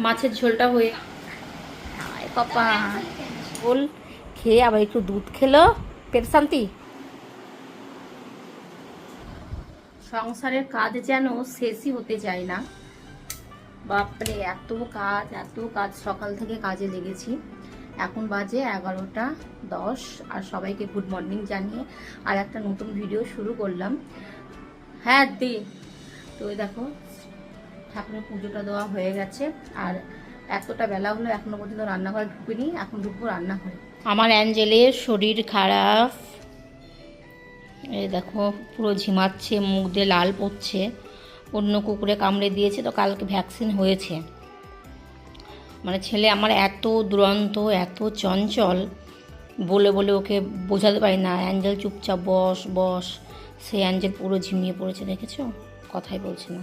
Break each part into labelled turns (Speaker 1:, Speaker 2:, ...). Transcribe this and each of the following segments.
Speaker 1: মাছের ঝোলটা হয়ে পাপা ঝোল খেয়ে আবার একটু দুধ খেলো, পেট শান্তি। সংসারের কাজ যেন শেষই হতে চায় না। বাপরে এত কাজ সকাল থেকে কাজে লেগেছি। এখন বাজে 11টা 10 আর সবাইকে গুড মর্নিং জানিয়ে আর একটা নতুন ভিডিও শুরু করলাম। হ্যাঁ দি তো দেখো ঠাকুরের পুজোটা দেওয়া হয়ে গেছে আর এতটা বেলা হলো এখনো পর্যন্ত রান্নাঘরে ঢুকিনি। এখন ঢুকবো রান্নাঘরে। আমার অ্যাঞ্জেলের শরীর খারাপ, এই দেখো পুরো ঝিমাচ্ছে, মুখ দিয়ে লাল পড়ছে, অন্য কুকুরে কামড়ে দিয়েছে তো কালকে ভ্যাকসিন হয়েছে। মানে ছেলে আমার এত দুরন্ত এত চঞ্চল, বলে বলে ওকে বোঝাতে পারি না। অ্যাঞ্জেল চুপচাপ বস বস, সে অ্যাঞ্জেল পুরো ঝিমিয়ে পড়েছে, দেখেছো, কথাই বলছে না।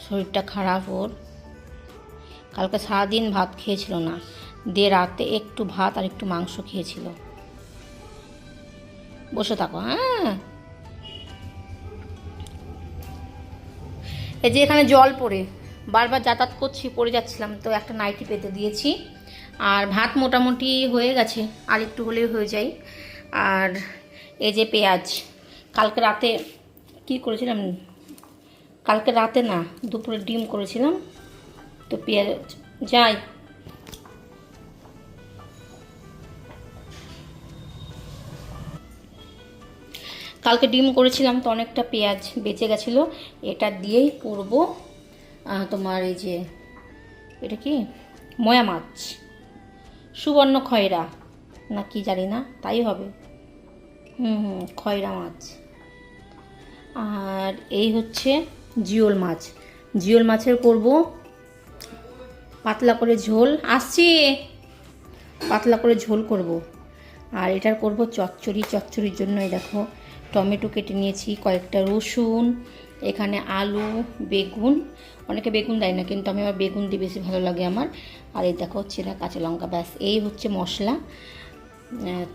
Speaker 1: শরীরটা খারাপ ওর। কালকে সারাদিন ভাত খেয়েছিল না, দিয়ে রাতে একটু ভাত আর একটু মাংস খেয়েছিল। বসে থাকো, হ্যাঁ। এই যে এখানে জল পড়ে বারবার যাতায়াত করছি, পড়ে যাচ্ছিলাম, তো একটা নাইটি পেতে দিয়েছি। আর ভাত মোটামুটি হয়ে গেছে, আর একটু হলেই হয়ে যায়। আর এই যে পেঁয়াজ, কালকে রাতে কি করেছিলাম, কালকে রাতে না দুপুরে ডিম করেছিলাম, তো পেঁয়াজ যাই। কালকে ডিম করেছিলাম তো অনেকটা পেঁয়াজ বেঁচে গেছিলো, এটা দিয়েই করব তোমার এই যে এটা কি ময়া মাছ, সুবর্ণ খয়রা না কি জানি না, তাই হবে। খয়রা মাছ। আর এই হচ্ছে জিওল মাছ, জিওল মাছের করব পাতলা করে ঝোল, আসছি পাতলা করে ঝোল করব। আর এটার করব চচ্চড়ি, চচ্চড়ির জন্য এই দেখো টমেটো কেটে নিয়েছি, কয়েকটা রসুন, এখানে আলু, বেগুন, অনেকে বেগুন দেয় না কিন্তু আমি আবার বেগুন দিয়ে বেশি ভালো লাগে আমার। আর এই দেখো চেরা কাঁচা লঙ্কা, ব্যাস এই হচ্ছে মশলা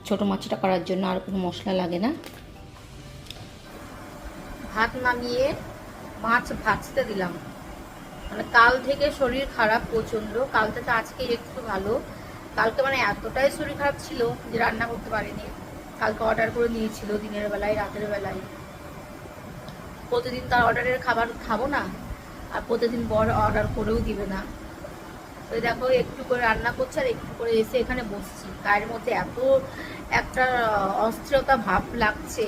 Speaker 1: ছোটো মাছটা করার জন্য, আর কোনো মশলা লাগে না। ভাত নামিয়ে মাছ ভাজতে দিলাম। মানে কাল থেকে শরীর খারাপ প্রচণ্ড, কাল থেকে আজকে একটু ভালো। কালকে মানে এতটাই শরীর খারাপ ছিল যে রান্না করতে পারিনি। কালকে অর্ডার করে নিয়েছিল দিনের বেলায় রাতের বেলায়। প্রতিদিন তার অর্ডারের খাবার খাবো না, আর প্রতিদিন বড় অর্ডার করেও দিবে না। তো দেখো একটু করে রান্না করছে আর একটু করে এসে এখানে বসছি, গায়ের মধ্যে এত একটা অস্থিরতা ভাব লাগছে।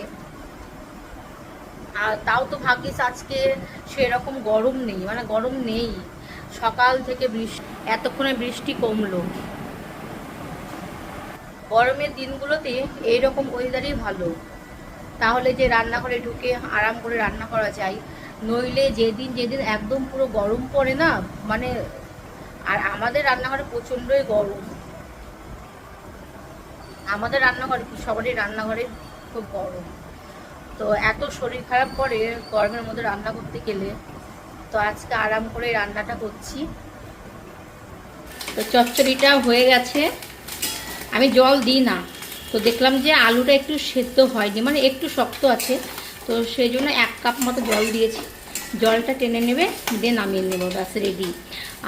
Speaker 1: আর তাও তো ভাগ্যিস আজকে সেরকম গরম নেই, মানে গরম নেই, সকাল থেকে বৃষ্টি, এতক্ষণে বৃষ্টি কমলো। গরমের দিনগুলোতে এইরকম ওয়েদারই ভালো, তাহলে যে রান্নাঘরে ঢুকে আরাম করে রান্না করা যায়। নইলে যেদিন যেদিন একদম পুরো গরম পড়ে না, মানে আর আমাদের রান্নাঘরে প্রচণ্ডই গরম। আমাদের রান্নাঘরে কি, সবারই রান্নাঘরে খুব গরম। তো এত শরীর খারাপ করে গরমের মধ্যে রান্না করতে গেলে, তো আজকে আরাম করে রান্নাটা করছি। তো চচ্চড়িটা হয়ে গেছে, আমি জল দিই না, তো দেখলাম যে আলুটা একটু সেদ্ধ হয়নি, মানে একটু শক্ত আছে, তো সেই জন্য 1 কাপ মতো জল দিয়েছি। জলটা টেনে নেবে, দিয়ে নামিয়ে নেব, ব্যাস রেডি।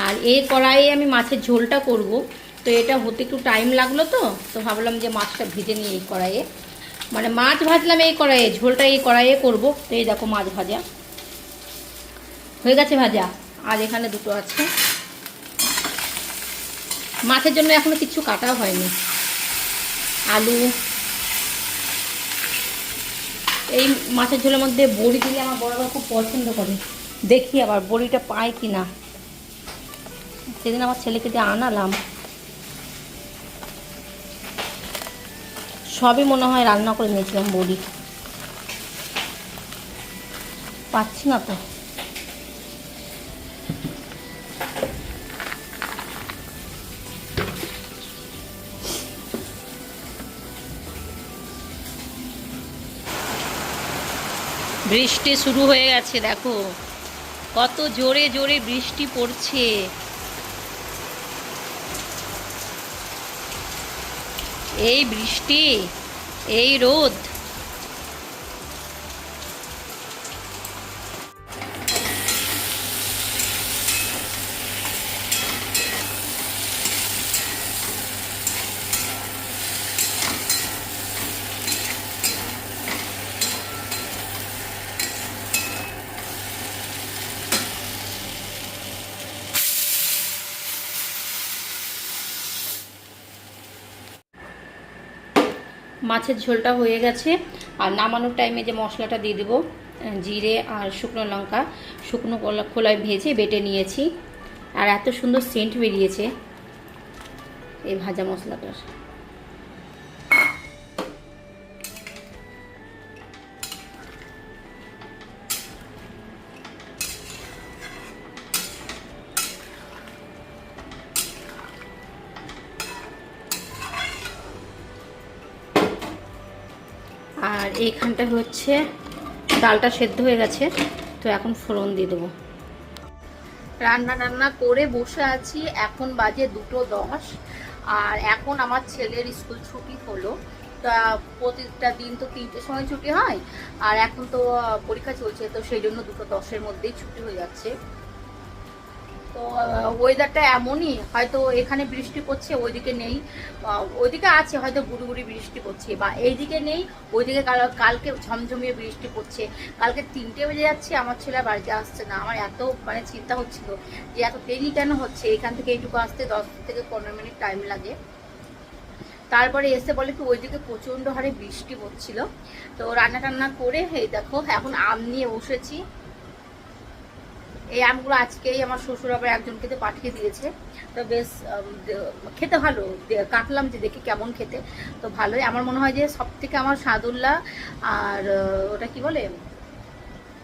Speaker 1: আর এই কড়াইয়ে আমি মাছের ঝোলটা করব, তো এটা হতে একটু টাইম লাগলো, তো ভাবলাম যে মাছটা ভেজে নিই এই কড়াইয়ে। মানে মাছ ভাজলাম এই কড়াইয়ে, ঝোলটা এই কড়াইয়ে করব। তো এই দেখো মাছ ভাজা হয়ে গেছে ভাজা, আর এখানে দুটো আছে। মাছের জন্য এখনো কিছু কাটাও হয়নি। আলু, এই মাছের ঝোলের মধ্যে বড়ি দিলে আমার বড়রা খুব পছন্দ করে, দেখি আবার বড়িটা পায় কি না। সেদিন আমার ছেলেকে দিয়ে আনালাম, সবই মনে হয় রান্না করে নিয়েছিলাম, বড়ি পাচ্ছি না তো। বৃষ্টি শুরু হয়ে গেছে, দেখো কত জোরে জোরে বৃষ্টি পড়ছে। এই বৃষ্টি, এই রোদ, মাছের ঝোলটা হয়ে গেছে। আর নামানোর টাইমে যে মশলাটা দিয়ে দেবো, জিরে আর শুকনো লঙ্কা শুকনো খোলায় ভেজে বেটে নিয়েছি। আর এত সুন্দর সেন্ট বেরিয়েছে এই ভাজা মশলাটার। আর এইখানটা হচ্ছে ডালটা সেদ্ধ হয়ে গেছে, তো এখন ফোড়ন দিয়ে দেবো। রান্না করে বসে আছি, এখন বাজে 2:10। আর এখন আমার ছেলের স্কুল ছুটি হলো। তা প্রতিটা দিন তো 3টের সময় ছুটি হয়, আর এখন তো পরীক্ষা চলছে, তো সেই জন্য 2:10-এর মধ্যেই ছুটি হয়ে যাচ্ছে। তো ওয়েদারটা এমনই, হয়তো এখানে বৃষ্টি পড়ছে, ওইদিকে নেই, ওইদিকে আছে হয়তো গুড়ি বৃষ্টি পড়ছে, বা এইদিকে নেই, ওইদিকে কালকে ঝমঝমিয়ে বৃষ্টি পড়ছে। কালকে 3টে বেজে যাচ্ছে, আমার ছেলে বাড়িতে আসছে না। আমার এত চিন্তা হচ্ছিল যে এত দেরি কেন হচ্ছে, এখান থেকে এইটুকু আসতে 10 থেকে 15 মিনিট টাইম লাগে। তারপরে এসে বলে কি ওইদিকে প্রচণ্ড হারে বৃষ্টি পড়ছিল। তো রান্না করে এই দেখো এখন আম নিয়ে বসেছি। এই আমগুলো আজকেই আমার শ্বশুর আবার একজনকে পাঠিয়ে দিয়েছে, তো বেশ খেতে ভালো। কাটলাম যে দেখি কেমন খেতে, তো ভালোই। আমার মনে হয় যে সব থেকে আমার সাদুল্লাহ আর ওটা কি বলে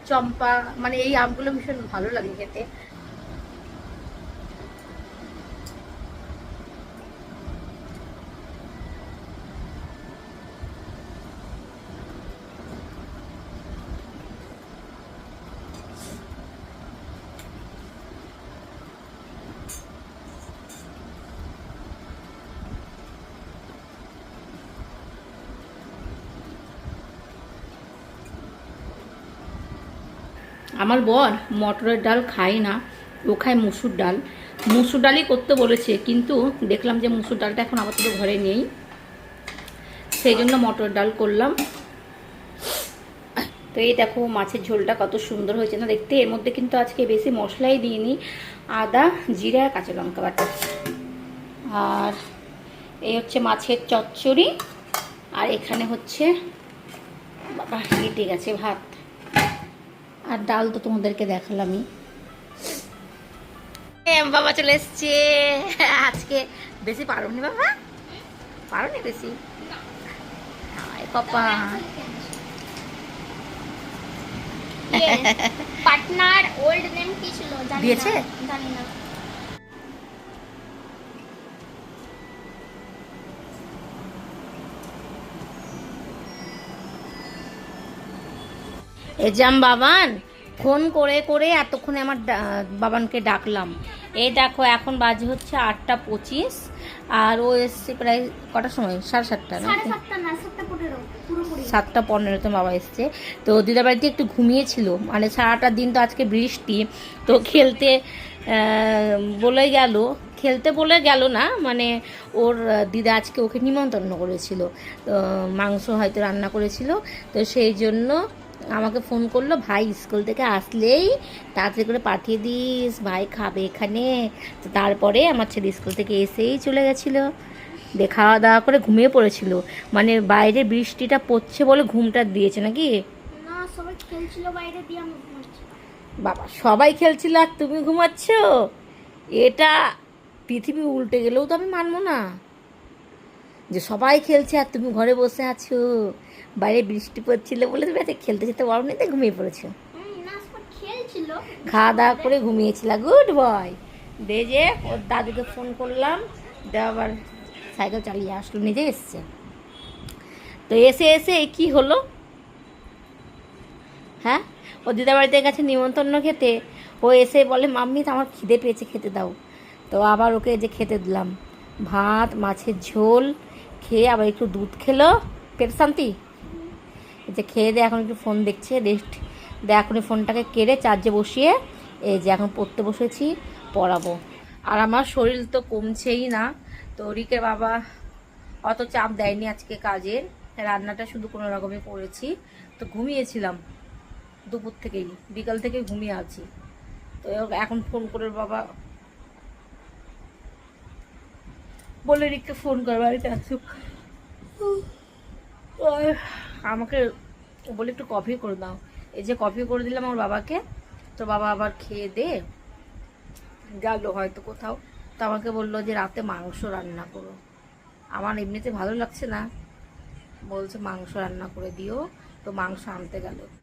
Speaker 1: চম্পা, মানে এই আমগুলো ভীষণ ভালো লাগে খেতে। আমার বর মটরের ডাল খায় না, ও খায় মুসুর ডাল। মুসুর ডালই করতে বলেছে, কিন্তু দেখলাম যে মুসুর ডালটা এখন আপাতত ঘরে নেই, সেই জন্য মটরের ডাল করলাম। তো এই দেখো মাছের ঝোলটা কত সুন্দর হয়েছে না দেখতে। এর মধ্যে কিন্তু আজকে বেশি মশলাই দিইনি, আদা জিরা আর কাঁচা লঙ্কা বাটা। আর এই হচ্ছে মাছের চচ্চড়ি, আর এখানে হচ্ছে বাবা কেটে গেছে ভাত, আর ডাল তো তোমাদেরকে দেখালামই। বাবা চলে এসছে আজকে। বেশি পারোনি বাবা, পারোনি বেশি পাপা।
Speaker 2: পার্টনার ওল্ড নেম কি ছিল
Speaker 1: দিয়েছে
Speaker 2: জানি না।
Speaker 1: এজাম বাবান ফোন করে এতক্ষণে আমার বাবানকে ডাকলাম। এই দেখো এখন বাজে হচ্ছে 8:25, আর ও এসছে প্রায় কটার সময়, 7:30 না 7:15 বাবা এসছে। তো দিদার বাড়িতে একটু ঘুমিয়েছিল, মানে সারাটা দিন তো আজকে বৃষ্টি, তো খেলতে বলে গেল না, মানে ওর দিদা আজকে ওকে নিমন্ত্রণ করেছিল, তো মাংস হয়তো রান্না করেছিল, তো সেই জন্য আমাকে ফোন করলো, ভাই স্কুল থেকে আসলেই তাড়াতাড়ি করে পাঠিয়ে দিস, ভাই খাবে এখানে। তো তারপরে আমার ছেলে স্কুল থেকে এসেই চলে গেছিলো, খাওয়া দাওয়া করে ঘুমিয়ে পড়েছিল। মানে বাইরে বৃষ্টিটা পড়ছে বলে ঘুমটা দিয়েছে নাকি?
Speaker 2: না, সবাই খেলছিল বাইরে, দিয়ে আমি ঘুমাচ্ছি।
Speaker 1: বাবা সবাই খেলছিল আর তুমি ঘুমাচ্ছ? এটা পৃথিবী উল্টে গেলেও তো আমি মানবো না, যে সবাই খেলছে আর তুমি ঘরে বসে আছো। বাইরে বৃষ্টি পড়ছিল বলে তুমি খেলতে যেতে পারো নি, তাই ঘুমিয়ে পড়েছো। খাওয়া দাওয়া করে ঘুমিয়েছিল, গুড বয়। দে যে ওর দাদুকে ফোন করলাম, দে আবার সাইকেল চালিয়ে আসলো, নিজে এসছে। তো এসে কি হলো, হ্যাঁ ও দিদা বাড়িতে গেছে নিমন্ত্রণ খেতে, ও এসে বলে মাম্মি আমার খিদে পেয়েছে, খেতে দাও। তো আবার ওকে যে খেতে দিলাম ভাত মাছের ঝোল, খেয়ে আবার একটু দুধ খেলো, পেট শান্তি। যে খেয়ে দিয়ে এখন একটু ফোন দেখছে, রেস্ট দিয়ে এখনই ফোনটাকে কেড়ে চার্জে বসিয়ে এই যে এখন পড়তে বসেছি, পড়াবো। আর আমার শরীর তো কমছেই না, তো রিকের বাবা অত চাপ দেয়নি আজকে কাজের, রান্নাটা শুধু কোনো রকমে করেছি। তো ঘুমিয়েছিলাম দুপুর থেকেই, বিকাল থেকে ঘুমিয়ে আছি। তো এখন ফোন করে বাবা বলে রিককে ফোন কর বাড়িতে আসুক। ওই আমাকে বলে একটু কফি করে দাও। এই যে কফি করে দিলাম আমার বাবাকে, তো বাবা আবার খেয়ে দে গেল হয়তো কোথাও। তো আমাকে বললো যে রাতে মাংস রান্না করো। আমার এমনিতে ভালো লাগছে না, বলছে মাংস রান্না করে দিও, তো মাংস আনতে গেল।